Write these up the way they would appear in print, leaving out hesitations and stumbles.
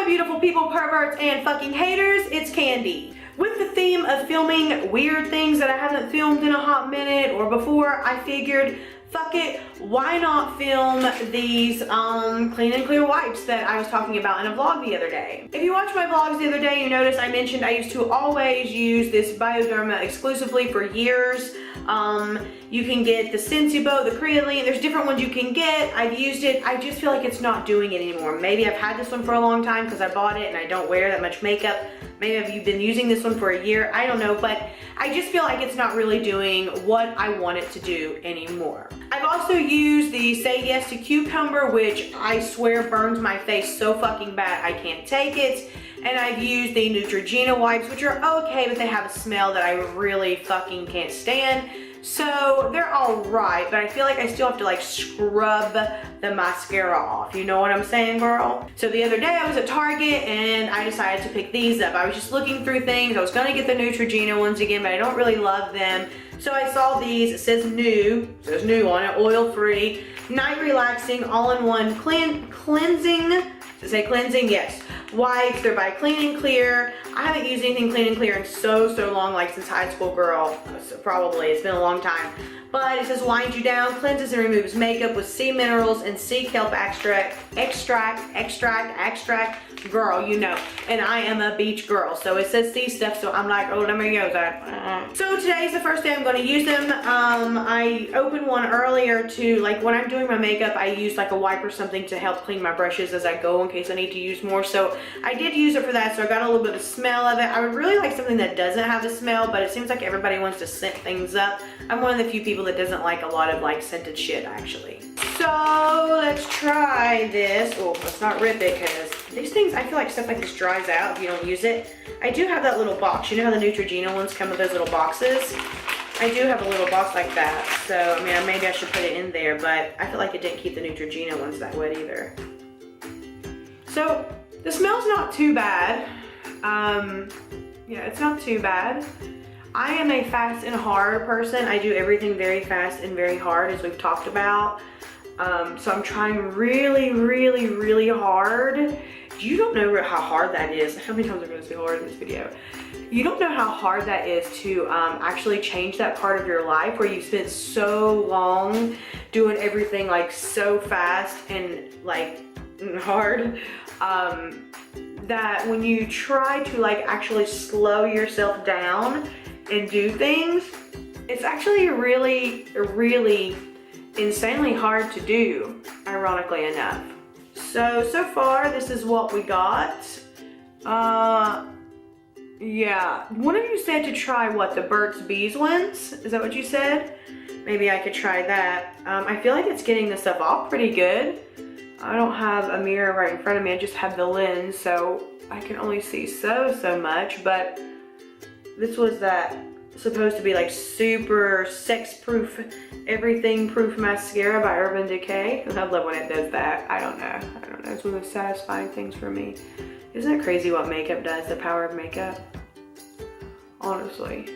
beautiful people, perverts, and fucking haters, it's Kandi. With the theme of filming weird things that I haven't filmed in a hot minute or before, I figured, fuck it, why not film these clean and clear wipes that I was talking about in a vlog the other day. If you watched my vlogs the other day, you notice I mentioned I used to always use this Bioderma exclusively for years. You can get the Sensibo, the Creoline, there's different ones you can get. I've used it, I just feel like it's not doing it anymore. Maybe I've had this one for a long time because I bought it and I don't wear that much makeup. Maybe you've been using this one for a year, I don't know, but I just feel like it's not really doing what I want it to do anymore. I've also used the Say Yes to Cucumber, which I swear burns my face so fucking bad I can't take it. And I've used the Neutrogena wipes, which are okay, but they have a smell that I really fucking can't stand. So they're all right, but I feel like I still have to like scrub the mascara off. You know what I'm saying, girl? So the other day I was at Target and I decided to pick these up. I was just looking through things. I was gonna get the Neutrogena ones again, but I don't really love them. So I saw these, it says new on it, oil-free, night relaxing, all-in-one cleansing, does it say cleansing? Yes. Wipes, they're by Clean and Clear. I haven't used anything Clean and Clear in so long, like since high school, girl. So probably, it's been a long time. But it says winds you down, cleanses and removes makeup with sea minerals and sea kelp extract, girl, you know. And I am a beach girl, so it says sea stuff, so I'm like, oh, let me use that. So today's the first day I'm gonna use them. I opened one earlier to, like when I'm doing my makeup, I use like a wipe or something to help clean my brushes as I go in case I need to use more. So I did use it for that, so I got a little bit of smell of it. I would really like something that doesn't have a smell, but it seems like everybody wants to scent things up. I'm one of the few people that doesn't like a lot of like scented shit actually. So let's try this. Oh, let's not rip it because these things, I feel like stuff like this dries out if you don't use it. I do have that little box. You know how the Neutrogena ones come with those little boxes? I do have a little box like that. So, I mean, maybe I should put it in there, but I feel like it didn't keep the Neutrogena ones that wet either. So, the smell's not too bad. Yeah, it's not too bad. I am a fast and hard person. I do everything very fast and very hard, as we've talked about. So I'm trying really hard. You don't know how hard that is. How many times am I going to say hard in this video? You don't know how hard that is to actually change that part of your life where you spent so long doing everything like so fast and like hard. That when you try to like actually slow yourself down and do things, it's actually really insanely hard to do, ironically enough. So far this is what we got. Yeah, one of you said to try what, the Burt's Bees ones? Is that what you said? Maybe I could try that. I feel like it's getting this stuff off pretty good. I don't have a mirror right in front of me, I just have the lens, so I can only see so much, but this was that supposed to be like super sex proof, everything proof mascara by Urban Decay. I love when it does that. I don't know, it's one of the satisfying things for me. Isn't it crazy what makeup does, the power of makeup? Honestly,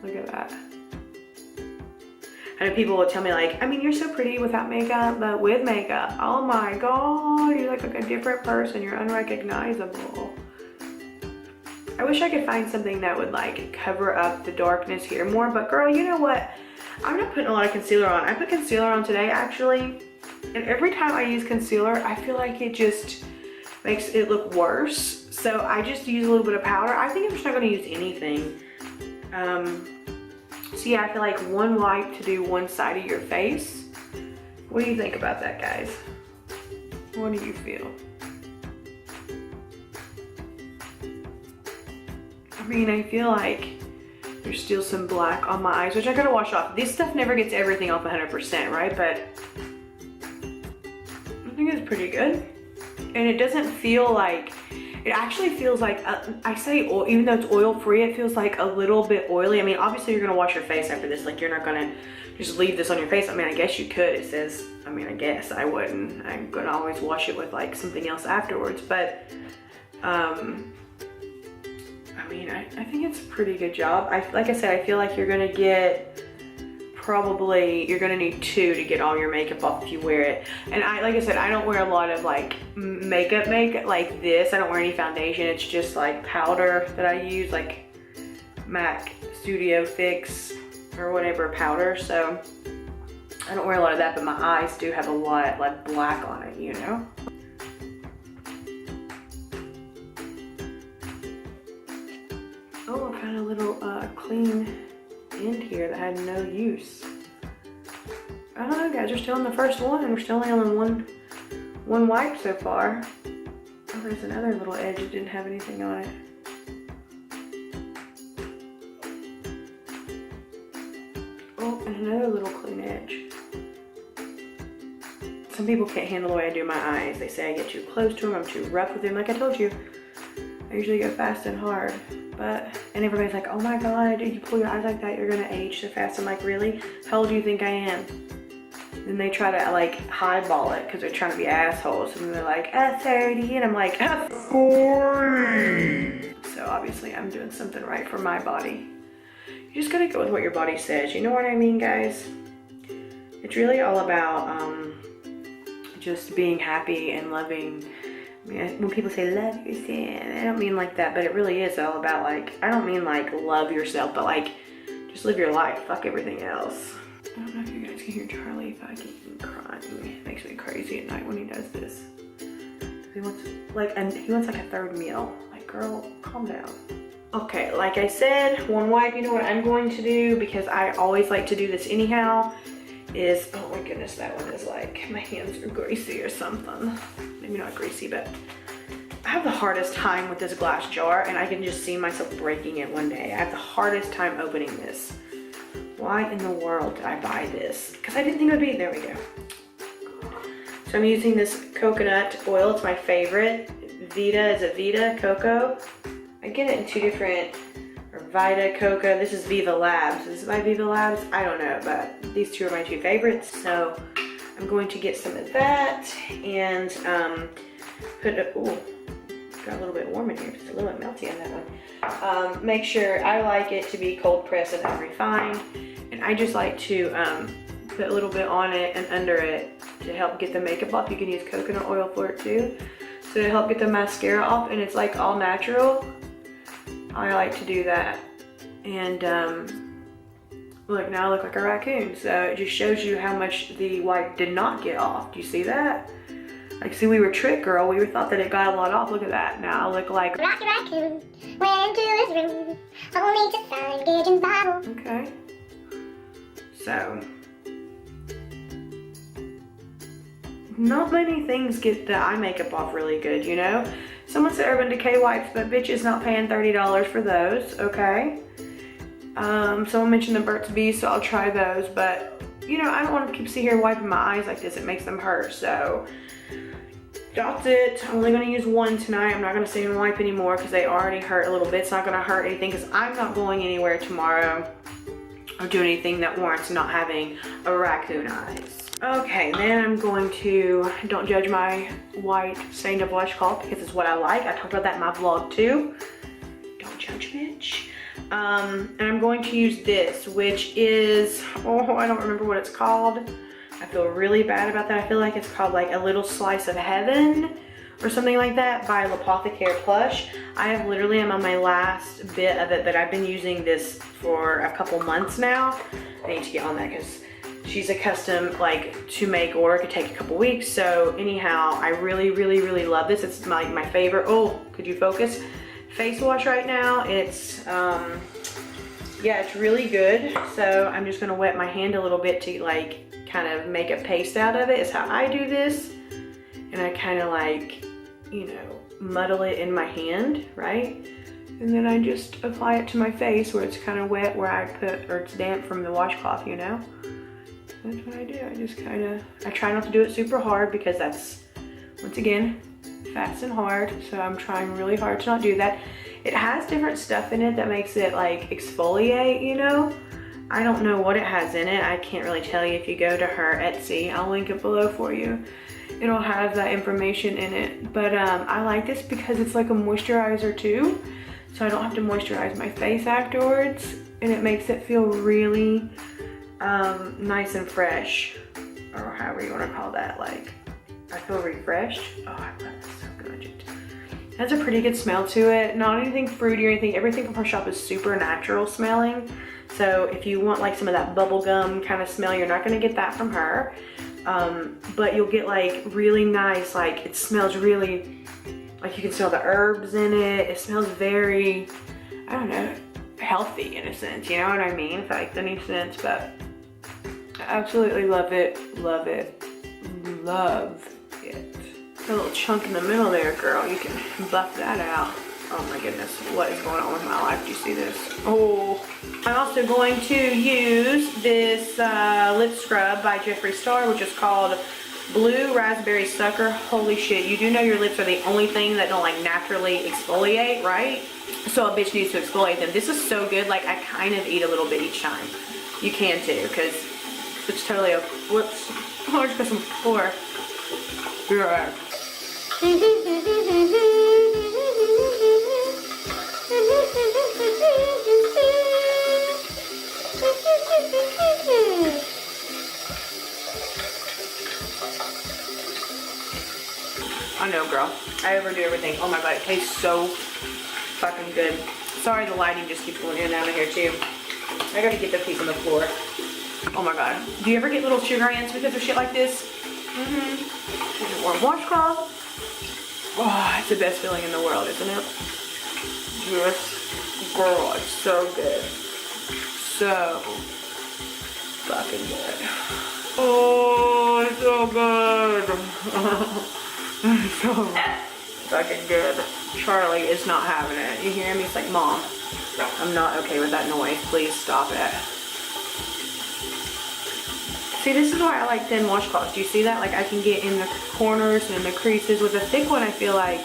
look at that. I know people will tell me like, I mean, you're so pretty without makeup, but with makeup, oh my God, you look like a different person, you're unrecognizable. I wish I could find something that would like cover up the darkness here more, but girl, you know what? I'm not putting a lot of concealer on. I put concealer on today actually, and every time I use concealer, I feel like it just makes it look worse. So I just use a little bit of powder. I think I'm just not gonna use anything. So yeah, I feel like one wipe to do one side of your face. What do you think about that, guys? What do you feel? I mean, I feel like there's still some black on my eyes, which I gotta wash off. This stuff never gets everything off 100%, right? But I think it's pretty good. And it doesn't feel like, it actually feels like, I say oil, even though it's oil-free, it feels like a little bit oily. I mean, obviously you're gonna wash your face after this. Like, you're not gonna just leave this on your face. I mean, I guess you could. It says, I mean, I guess I wouldn't. I'm gonna always wash it with like something else afterwards. But, I mean, I think it's a pretty good job. Like I said, I feel like you're gonna get you're gonna need 2 to get all your makeup off if you wear it. And like I said, I don't wear a lot of like makeup like this. I don't wear any foundation. It's just like powder that I use, like MAC Studio Fix or whatever powder. So I don't wear a lot of that, but my eyes do have a lot like black on it, you know? Oh, I found a little clean end here that had no use. I don't know, guys, we're still on the first one. We're still only on one wipe so far. Oh, there's another little edge that didn't have anything on it. Oh, and another little clean edge. Some people can't handle the way I do my eyes. They say I get too close to them, I'm too rough with them. Like I told you, I usually go fast and hard. And everybody's like, oh my God, if you pull your eyes like that, you're gonna age so fast. I'm like, really? How old do you think I am? And they try to like highball it because they're trying to be assholes. And they're like, 30, and I'm like, 40. So obviously I'm doing something right for my body. You just gotta go with what your body says. You know what I mean, guys? It's really all about just being happy and loving. I mean, when people say love yourself, I don't mean like that, but it really is all about like, I don't mean like love yourself, but like just live your life, fuck everything else. I don't know if you guys can hear Charlie fucking crying. It makes me crazy at night when he does this. He wants like a third meal. Like, girl, calm down. Okay, like I said, one wipe, you know what I'm going to do, because I always like to do this anyhow, is, oh my goodness, that one is like, my hands are greasy or something. Maybe not greasy, but I have the hardest time with this glass jar, and I can just see myself breaking it one day. I have the hardest time opening this. Why in the world did I buy this? Because I didn't think it would be, there we go. So I'm using this coconut oil, it's my favorite. Vita, is it Vita Coco? I get it in 2 different, or Vita Coco. This is Viva Labs. Is it by Viva Labs? I don't know, but these 2 are my 2 favorites. So I'm going to get some of that and put it, ooh, got a little bit warm in here. It's a little bit melty on that one. Make sure, I like it to be cold pressed and unrefined. And I just like to put a little bit on it and under it to help get the makeup off. You can use coconut oil for it too. So to help get the mascara off, and it's like all natural. I like to do that. And look, now I look like a raccoon. So it just shows you how much the wipe did not get off. Do you see that? Like, see, we were tricked, girl. We thought that it got a lot off. Look at that. Now I look like Rocky Raccoon went to his room, only to find Gideon's bottle. Okay. So, not many things get the eye makeup off really good, you know? Someone said Urban Decay wipes, but bitch is not paying $30 for those, okay? Someone mentioned the Burt's Bees, so I'll try those, but, you know, I don't want to keep sitting here wiping my eyes like this. It makes them hurt, so that's it. I'm only going to use 1 tonight. I'm not going to sit here and wipe anymore because they already hurt a little bit. It's not going to hurt anything because I'm not going anywhere tomorrow or do anything that warrants not having a raccoon eyes. Okay, then I'm going to, don't judge my white stained up washcloth because it's what I like. I talked about that in my vlog too. Don't judge, bitch. And I'm going to use this, which is, oh, I don't remember what it's called. I feel really bad about that. I feel like it's called like A Little Slice of Heaven or something like that by L'Apothecary Plush. I have literally, I'm on my last bit of it, but I've been using this for a couple months now. I need to get on that because she's a custom, like, to make order. It could take a couple weeks. So anyhow, I really, really, really love this. It's my favorite, oh, could you focus? Face wash right now. It's, yeah, it's really good. So I'm just gonna wet my hand a little bit to like kind of make a paste out of it, is how I do this. And I kind of like, you know, muddle it in my hand, right? And then I just apply it to my face where it's kind of wet, where I put, or it's damp from the washcloth, you know? That's what I do. I just kind of, I try not to do it super hard because that's, once again, fast and hard. So I'm trying really hard to not do that. It has different stuff in it that makes it like exfoliate, you know? I don't know what it has in it. I can't really tell you. If you go to her Etsy, I'll link it below for you. It'll have that information in it. But I like this because it's like a moisturizer too. So I don't have to moisturize my face afterwards. And it makes it feel really nice and fresh, or however you want to call that. Like, I feel refreshed. Oh, I love it so good. It has a pretty good smell to it. Not anything fruity or anything. Everything from her shop is super natural smelling. So if you want like some of that bubblegum kind of smell, you're not gonna get that from her. But you'll get like really nice, like it smells really, like you can smell the herbs in it. It smells very, I don't know, healthy in a sense, you know what I mean? If that makes any sense, but I absolutely love it, love it, love it. A little chunk in the middle there, girl. You can buff that out. Oh my goodness, what is going on with my life? Do you see this? Oh, I'm also going to use this lip scrub by Jeffree Star, which is called Blue Raspberry Sucker. Holy shit, you do know your lips are the only thing that don't like naturally exfoliate, right? So a bitch needs to exfoliate them. This is so good, like I kind of eat a little bit each time. You can too, because it's totally a, whoops. Oh, I just got some floor. Yeah. I know, girl. I overdo everything. Oh my god, it tastes so fucking good. Sorry, the lighting just keeps going in and out of here too. I gotta get the piece on the floor. Oh my god. Do you ever get little sugar ants because of shit like this? Warm washcloth. Oh, it's the best feeling in the world, isn't it? Yes. Girl, it's so good. So fucking good. Oh, it's so good. So fucking good. Charlie is not having it. You hear me? It's like, Mom, I'm not okay with that noise. Please stop it. See, this is why I like thin washcloths. Do you see that? Like, I can get in the corners and in the creases. With a thick one, I feel like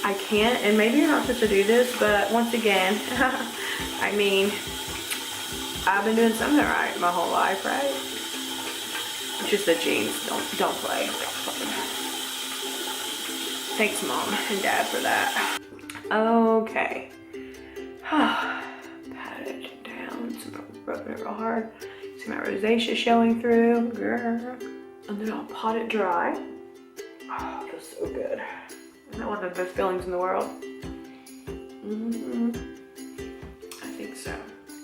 I can't. And maybe you're not supposed to do this, but once again, I mean, I've been doing something right my whole life, right? It's just the jeans. Don't play. Thanks, Mom and Dad, for that. Okay. Pat it down. So I'm rubbing it real hard. See my rosacea showing through. Girl. And then I'll pot it dry. Oh, it feels so good. Isn't that one of the best feelings in the world? I think so.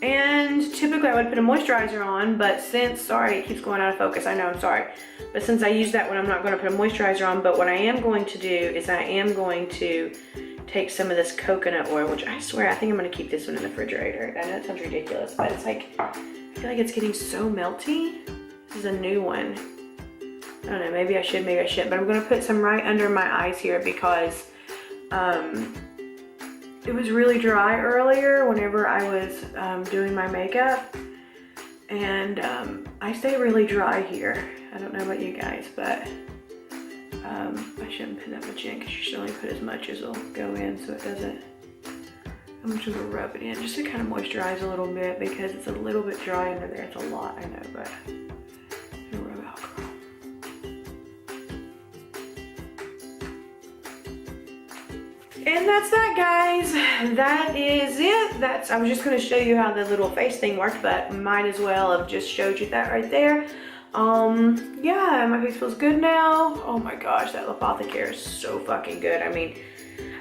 And typically I would put a moisturizer on, but since, sorry, it keeps going out of focus. I know, I'm sorry. But since I use that one, I'm not going to put a moisturizer on. But what I am going to do is I am going to take some of this coconut oil, which I swear, I think I'm going to keep this one in the refrigerator. I know it sounds ridiculous, but it's like, I feel like it's getting so melty. This is a new one. I don't know, maybe I should, maybe I shouldn't. But I'm going to put some right under my eyes here because it was really dry earlier whenever I was doing my makeup. And I stay really dry here. I don't know about you guys, but I shouldn't put that much in because you should only put as much as will go in so it doesn't, I'm just gonna rub it in just to kind of moisturize a little bit because it's a little bit dry under there. It's a lot, I know, but I'm gonna rub out, girl. And that's that, guys. That is it. I was just gonna show you how the little face thing worked, but might as well have just showed you that right there. Yeah, my face feels good now. Oh my gosh, that Apothecary is so fucking good. I mean,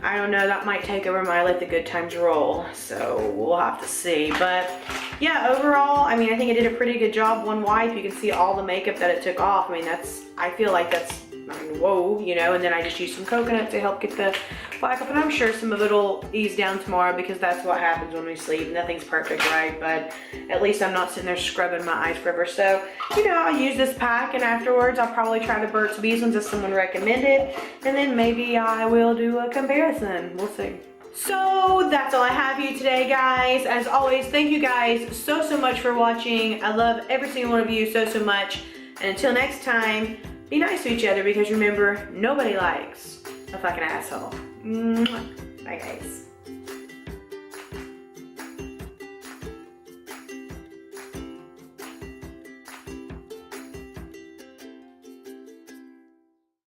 I don't know, that might take over my let the good times roll, so we'll have to see. But yeah, overall, I mean, I think it did a pretty good job. One wipe, you can see all the makeup that it took off. I mean, I feel like that's, I mean, whoa, you know, and then I just used some coconut to help get the black up, and I'm sure some of it'll ease down tomorrow because that's what happens when we sleep. Nothing's perfect, right? But at least I'm not sitting there scrubbing my eyes forever. So, you know, I'll use this pack, and afterwards I'll probably try the Burt's Bees ones as someone recommended, and then maybe I will do a comparison. We'll see. So that's all I have for you today, guys. As always, thank you guys so much for watching. I love every single one of you so much. And until next time, be nice to each other because remember, nobody likes a fucking asshole. Bye, guys.